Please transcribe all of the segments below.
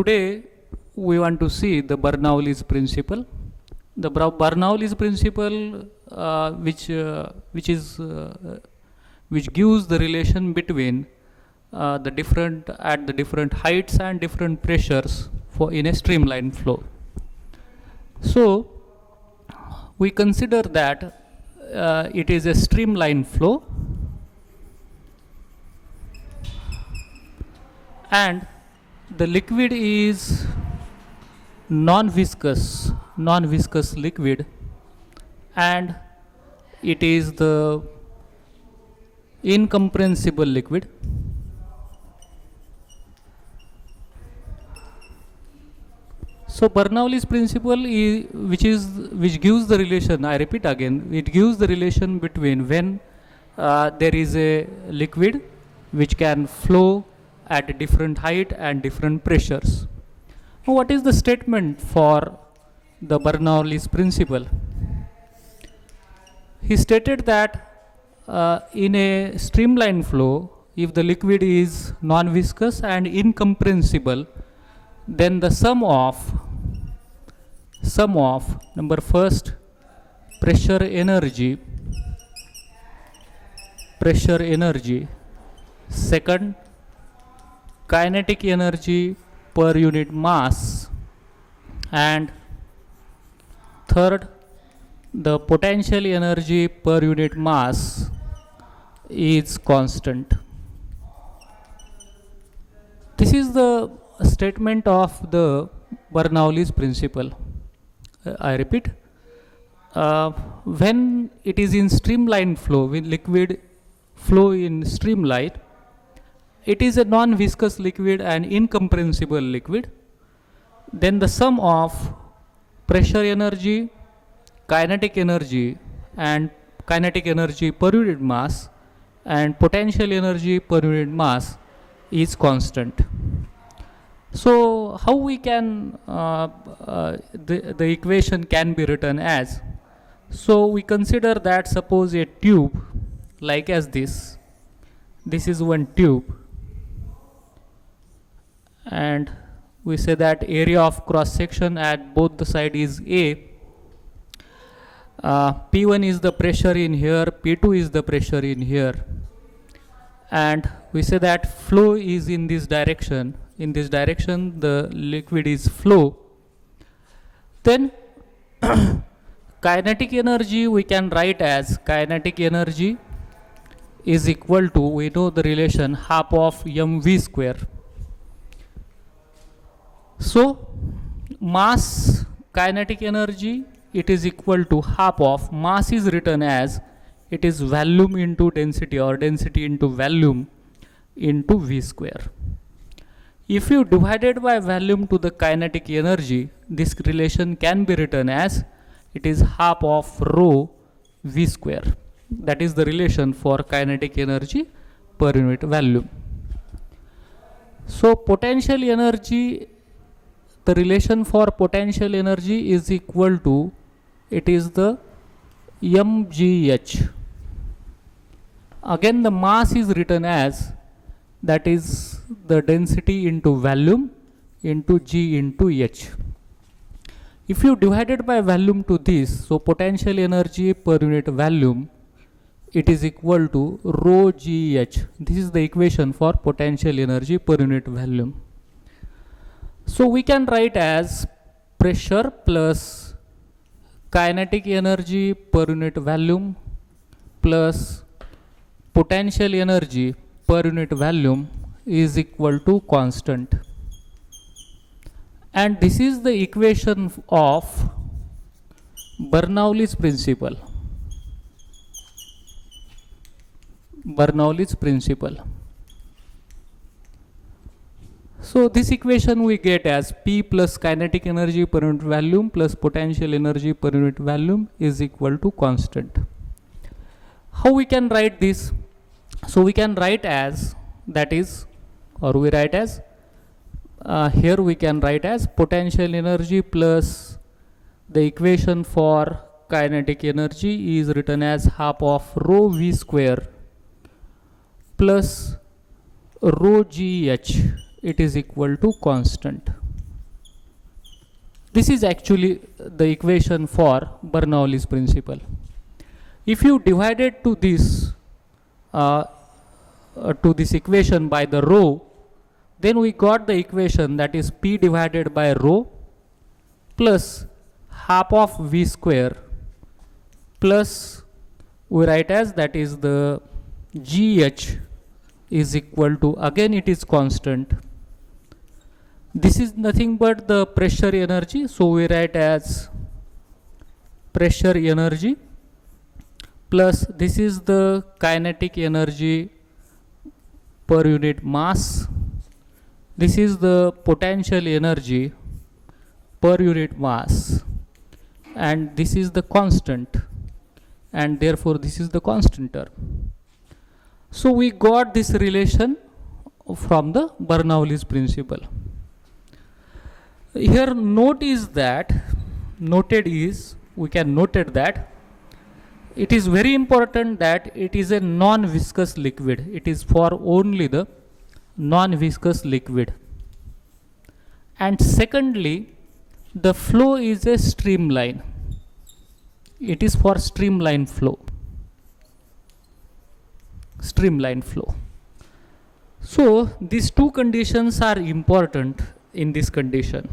today we want to see the Bernoulli's principle. The Bernoulli's principle, which gives the relation between the different heights and different pressures for in a streamline flow. So we consider that it is a streamline flow, and the liquid is non-viscous liquid, and it is the incompressible liquid. So Bernoulli's principle is, which gives the relation, I repeat again, it gives the relation between when there is a liquid which can flow at different height and different pressures. Now, what is the statement for the Bernoulli's principle? He stated that in a streamline flow, if the liquid is non-viscous and incompressible, then the sum of number first pressure energy, second kinetic energy per unit mass, and third the potential energy per unit mass is constant. This is the statement of the Bernoulli's principle. I repeat, when it is in streamline flow, when liquid flow in streamline, it is a non-viscous liquid and incompressible liquid. Then the sum of pressure energy, kinetic energy per unit mass, and potential energy per unit mass is constant. So how we can the equation can be written as, so we consider that suppose a tube like as this is one tube, and we say that area of cross section at both the side is A. P1 is the pressure in here, P2 is the pressure in here, and we say that flow is in this direction. In this direction the liquid is flow. Then kinetic energy we can write as kinetic energy is equal to, we know the relation, half of mv square. So mass kinetic energy, it is equal to half of, mass is written as, it is volume into density or density into volume into v square. If you divided by volume to the kinetic energy, this relation can be written as, it is half of rho v square. That is the relation for kinetic energy per unit volume. So potential energy, the relation for potential energy is equal to, it is the mgh. Again the mass is written as, that is the density into volume into g into h. If you divided by volume to this, so potential energy per unit volume, it is equal to rho gh. This is the equation for potential energy per unit volume. So we can write as pressure plus kinetic energy per unit volume plus potential energy per unit volume is equal to constant. And this is the equation of Bernoulli's principle. Bernoulli's principle. So this equation we get as P plus kinetic energy per unit volume plus potential energy per unit volume is equal to constant. How we can write this? So we can write as, that is, or we write as, here we can write as potential energy plus the equation for kinetic energy is written as half of rho v square plus rho gh, it is equal to constant. This is actually the equation for Bernoulli's principle. If you divided to this equation by the rho, then we got the equation that is P divided by rho plus half of V square plus we write as that is the GH is equal to, again it is constant. This is nothing but the pressure energy, so we write as pressure energy plus this is the kinetic energy per unit mass. This is the potential energy per unit mass, and this is the constant, and therefore this is the constant term. So we got this relation from the Bernoulli's principle. Here noted is we can note that it is very important that it is a non-viscous liquid. It is for only the non-viscous liquid. And secondly, the flow is a streamline. It is for streamline flow. So these two conditions are important in this condition.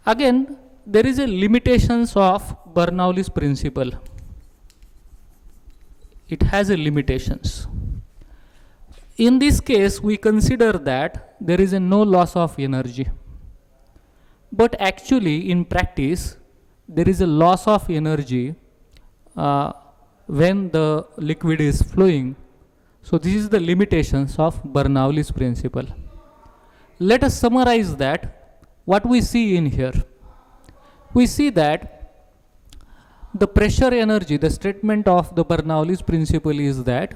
Again, there is a limitations of Bernoulli's principle. It has a limitations. In this case, we consider that there is a no loss of energy. But actually, in practice, there is a loss of energy when the liquid is flowing. So this is the limitations of Bernoulli's principle. Let us summarize that. What we see in here, we see that the pressure energy, the statement of the Bernoulli's principle is that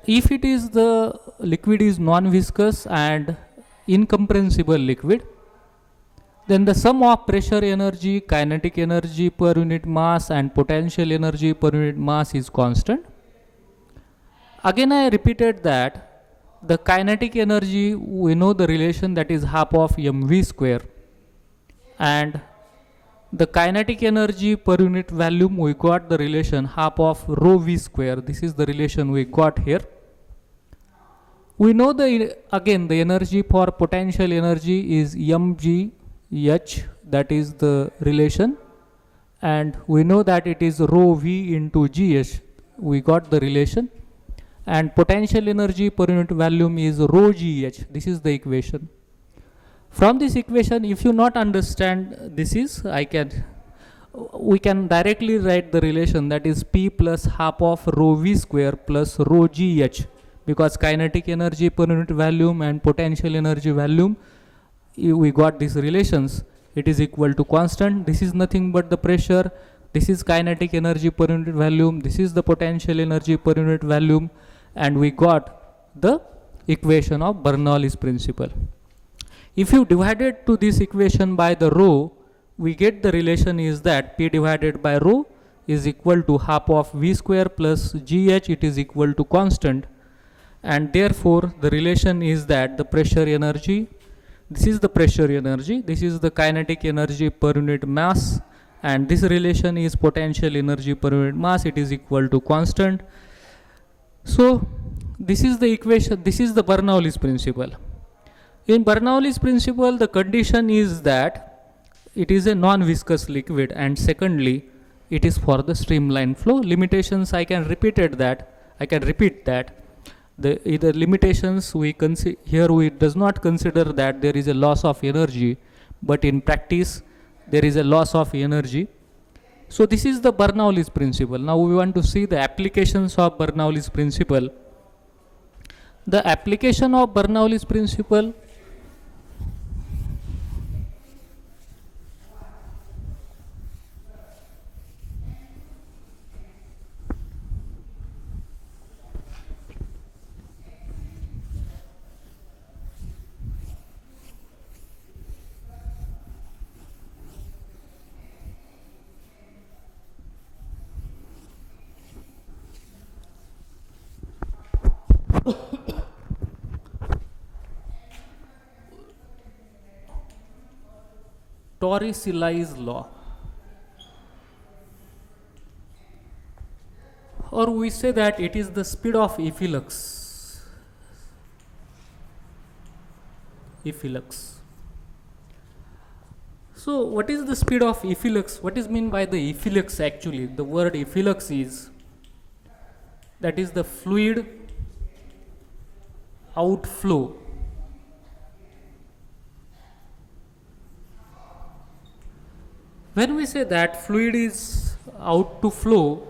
if it is the liquid is non-viscous and incompressible liquid, then the sum of pressure energy, kinetic energy per unit mass and potential energy per unit mass is constant. Again, I repeated that the kinetic energy, we know the relation that is half of mv square, and the kinetic energy per unit volume, we got the relation half of rho v square. This is the relation we got here. We know again the energy for potential energy is mgh, that is the relation, and we know that it is rho v into gh. We got the relation. And potential energy per unit volume is rho gh. This is the equation. From this equation, if you not understand this is, we can directly write the relation that is P plus half of rho v square plus rho gh, because kinetic energy per unit volume and potential energy volume, we got these relations. It is equal to constant. This is nothing but the pressure. This is kinetic energy per unit volume. This is the potential energy per unit volume. And we got the equation of Bernoulli's principle. If you divided to this equation by the rho, we get the relation is that P divided by rho is equal to half of V square plus GH, it is equal to constant. And therefore, the relation is that the pressure energy, this is the pressure energy, this is the kinetic energy per unit mass, and this relation is potential energy per unit mass, it is equal to constant. So this is the equation, this is the Bernoulli's principle. In Bernoulli's principle, the condition is that it is a non-viscous liquid, and secondly, it is for the streamline flow. Limitations, I can repeat that. The either limitations we consider here, we does not consider that there is a loss of energy, but in practice there is a loss of energy. So this is the Bernoulli's principle. Now we want to see the applications of Bernoulli's principle. The application of Bernoulli's principle, Torricelli's law, or we say that it is the speed of efflux. So what is the speed of efflux? What is meant by the efflux actually? The word efflux is, that is the fluid outflow. When we say that fluid is out to flow,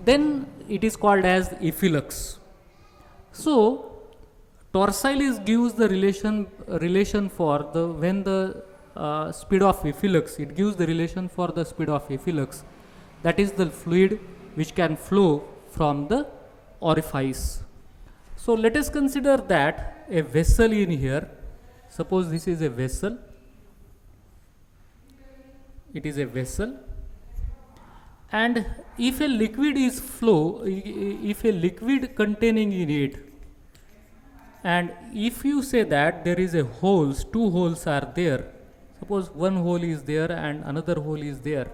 then it is called as efflux. So Torricelli gives the relation for the when the speed of efflux, it gives the relation for the speed of efflux, that is the fluid which can flow from the orifice. So let us consider that a vessel in here, suppose this is a vessel, it is a vessel, and if a liquid is if a liquid containing in it, and if you say that there is a holes, two holes are there, suppose one hole is there and another hole is there,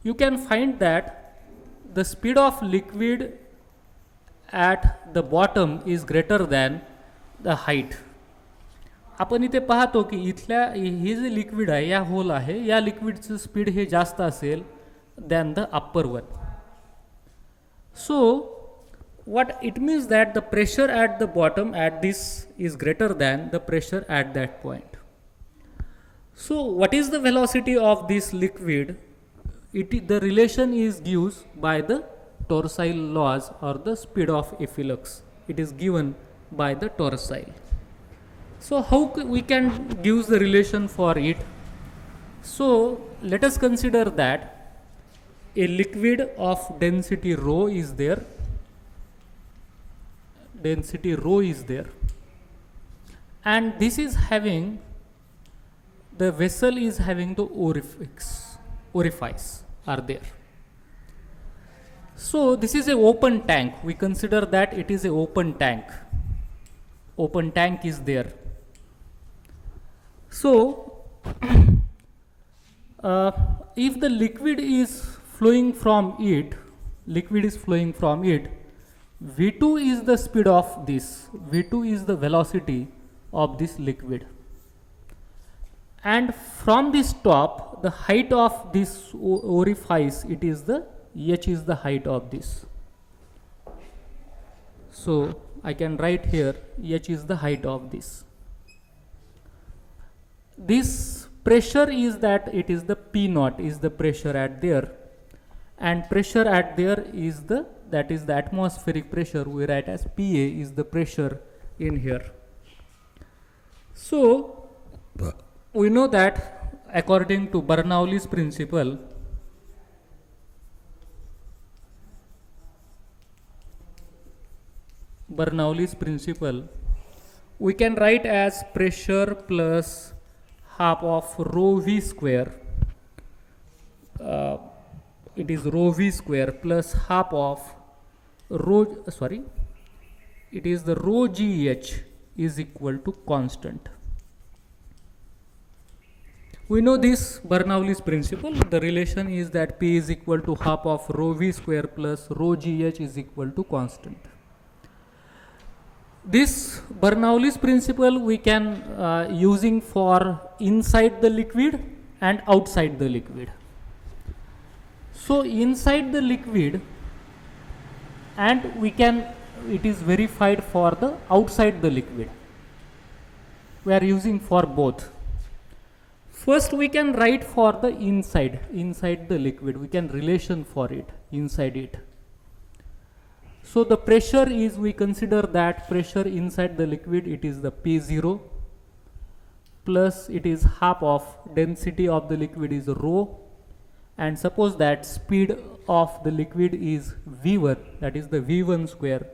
you can find that the speed of liquid at the bottom is greater than the height. आपण इथे पाहतो की इथल्या हे जे liquid आहे, या whole आहे, या लिक्विडचं speed हे जास्त असेल than the upper one. So what it means that the pressure at the bottom at this is greater than the pressure at that point. So what is the velocity of this liquid? The relation is given by the Torricelli laws, or the speed of efflux. It is given by the Torricelli. So how we can give the relation for it? So let us consider that a liquid of density rho is there, and this is having, the vessel is having the orifice are there. So this is a open tank, we consider that it is a open tank is there. So if the liquid is flowing from it, V2 is the speed of this, V2 is the velocity of this liquid, and from this top, the height of this orifice, it is the h is the height of this. So I can write here h is the height of this. This pressure is that it is the P naught is the pressure at there, and pressure at there is the, that is the atmospheric pressure, we write as PA is the pressure in here. So we know that according to Bernoulli's principle, we can write as pressure plus half of rho v square, it is rho v square plus half of rho, it is the rho gh is equal to constant. We know this Bernoulli's principle, the relation is that P is equal to half of rho v square plus rho gh is equal to constant. This Bernoulli's principle we can using for inside the liquid and outside the liquid. So inside the liquid, and we can, it is verified for the outside the liquid. We are using for both. First we can write for the inside the liquid, we can relation for it, inside it. So the pressure is, we consider that pressure inside the liquid, it is the P0 plus it is half of density of the liquid is rho, and suppose that speed of the liquid is V1, that is the V1 square,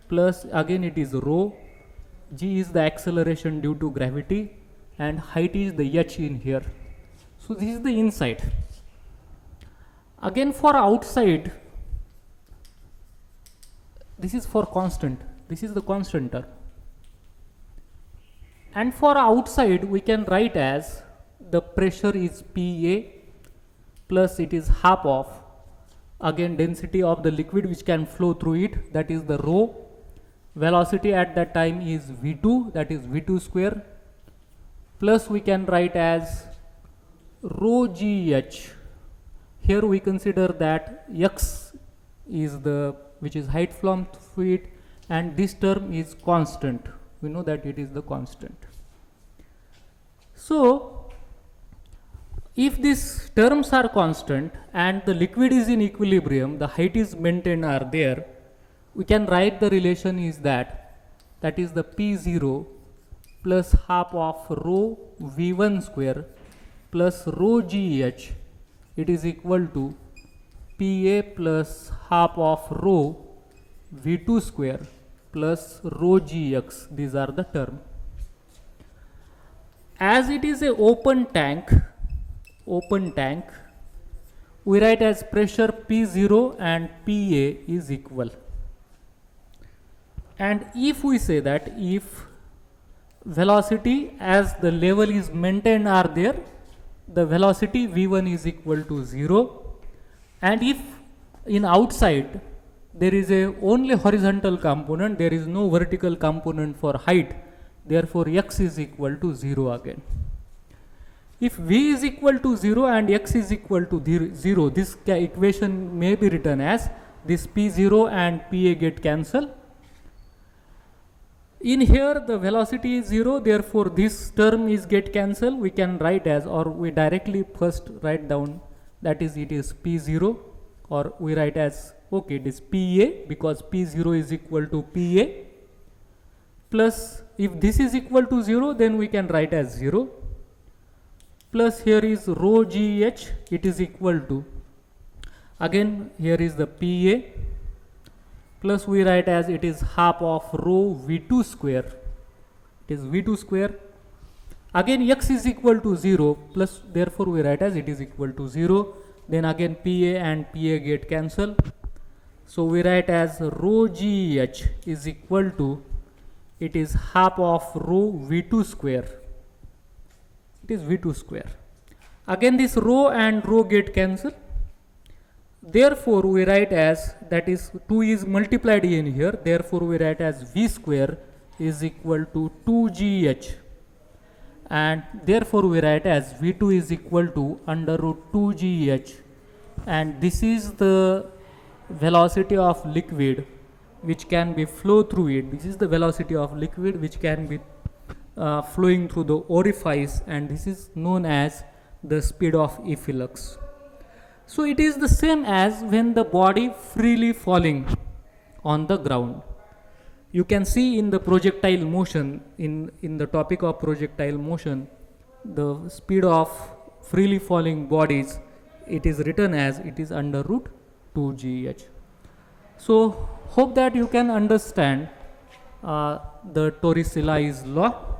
plus again it is rho, g is the acceleration due to gravity, and height is the h in here. So this is the inside. Again for outside, this is for constant, this is the constant term, and for outside we can write as the pressure is PA plus it is half of, again, density of the liquid which can flow through it, that is the rho. Velocity at that time is V2, that is V2 square, plus we can write as rho GH. Here we consider that x is the, which is height from fluid, and this term is constant. We know that it is the constant. So if these terms are constant and the liquid is in equilibrium, the height is maintained are there, we can write the relation is that is the P0 plus half of rho V1 square plus rho GH, it is equal to PA plus half of rho V2 square plus rho Gx. These are the term. As it is a open tank, we write as pressure P0 and PA is equal. And if we say that if velocity as the level is maintained are there, the velocity V1 is equal to 0, and if in outside there is a only horizontal component, there is no vertical component for height, therefore x is equal to 0 again. If V is equal to 0 and x is equal to 0, this equation may be written as this P0 and PA get cancelled. In here the velocity is 0, therefore this term is get cancelled. We can write as, or we directly first write down, that is it is P0, or we write as, okay, it is PA because P0 is equal to PA, plus if this is equal to 0, then we can write as 0, plus here is rho GH, it is equal to, again here is the PA, plus we write as it is half of rho V2 square, it is V2 square, again x is equal to 0, plus therefore we write as it is equal to 0, then again PA and PA get cancelled, so we write as rho GH is equal to, it is half of rho V2 square, it is V2 square, again this rho and rho get cancelled, therefore we write as, that is 2 is multiplied in here, therefore we write as V square is equal to 2GH, and therefore we write as V2 is equal to under root 2GH, and this is the velocity of liquid which can be flow through it. This is the velocity of liquid which can be flowing through the orifice, and this is known as the speed of efflux. So it is the same as when the body freely falling on the ground. You can see in the projectile motion, in the topic of projectile motion, the speed of freely falling bodies, it is written as it is under root 2GH. So hope that you can understand the Torricelli's law.